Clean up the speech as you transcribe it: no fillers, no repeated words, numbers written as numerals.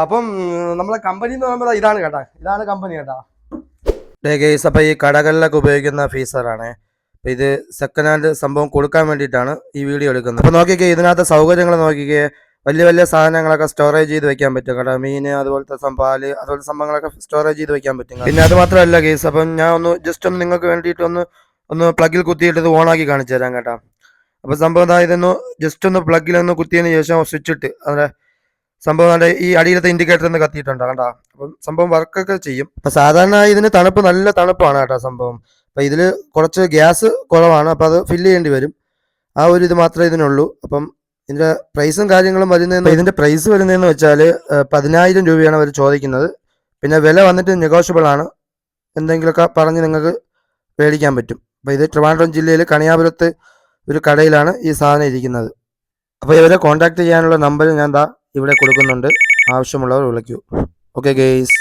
അപ്പം നമ്മളെ കമ്പനി എന്ന് പറയുമ്പോൾ ഇതാണ് കേട്ടാ, ഇതാണ് കമ്പനി കേട്ടാ. ഗേസ്, അപ്പോൾ ഈ കടകളിലൊക്കെ ഉപയോഗിക്കുന്ന ഫീസറാണ്. അപ്പോൾ ഇത് സെക്കൻഡ് ഹാൻഡ് സംഭവം കൊടുക്കാൻ വേണ്ടിയിട്ടാണ് ഈ വീഡിയോ എടുക്കുന്നത്. അപ്പോൾ നോക്കിക്കേ, ഇതിനകത്ത് സൗകര്യങ്ങൾ നോക്കിക്കേ, വലിയ വലിയ സാധനങ്ങളൊക്കെ സ്റ്റോറേജ് ചെയ്ത് വെക്കാൻ പറ്റും കേട്ടോ. മീൻ, അതുപോലത്തെ പാല്, അതുപോലത്തെ സംഭവങ്ങളൊക്കെ സ്റ്റോറേജ് ചെയ്ത് വെക്കാൻ പറ്റും. പിന്നെ അത് മാത്രമല്ല ഗേസ്, അപ്പം ഞാൻ ജസ്റ്റ് ഒന്ന് നിങ്ങൾക്ക് വേണ്ടിയിട്ട് ഒന്ന് പ്ലഗിൽ കുത്തിയിട്ട് ഇത് ഓണാക്കി കാണിച്ചു തരാം കേട്ടോ. അപ്പോൾ സംഭവം ഇതൊന്ന് ജസ്റ്റ് ഒന്ന് പ്ലഗിലൊന്ന് കുത്തിയതിന് ശേഷം സ്വിച്ച് ഇട്ട് അതിൻ്റെ സംഭവം ഈ അടിയിലത്തെ ഇൻഡിക്കേറ്റർ ഒന്ന് കത്തിയിട്ടുണ്ടോ കേട്ടോ. അപ്പം സംഭവം വർക്കൊക്കെ ചെയ്യും. അപ്പം സാധാരണ ഇതിന് തണുപ്പ് നല്ല തണുപ്പാണ് കേട്ടോ സംഭവം. അപ്പം ഇതിൽ കുറച്ച് ഗ്യാസ് കുറവാണ്, അപ്പോൾ അത് ഫില്ല് ചെയ്യേണ്ടി വരും. ആ ഒരു ഇത് മാത്രമേ ഇതിനുള്ളൂ. അപ്പം ഇതിൻ്റെ പ്രൈസും കാര്യങ്ങളും ഇതിൻ്റെ പ്രൈസ് വരുന്നതെന്ന് വെച്ചാൽ 10,000 രൂപയാണ് അവർ ചോദിക്കുന്നത്. പിന്നെ വില വന്നിട്ട് നെഗോഷ്യബിൾ ആണ്, എന്തെങ്കിലുമൊക്കെ പറഞ്ഞ് നിങ്ങൾക്ക് മേടിക്കാൻ പറ്റും. അപ്പോൾ ഇത് ട്രിവാൻഡ്രം ജില്ലയിൽ കണിയാപുരത്ത് ഒരു കടയിലാണ് ഈ സാധനം ഇരിക്കുന്നത്. അപ്പോൾ ഇവരെ കോൺടാക്ട് ചെയ്യാനുള്ള നമ്പർ ഞാൻ ഇവിടെ കൊടുക്കുന്നുണ്ട്. ആവശ്യമുള്ളവർ വിളിക്കൂ. Okay guys.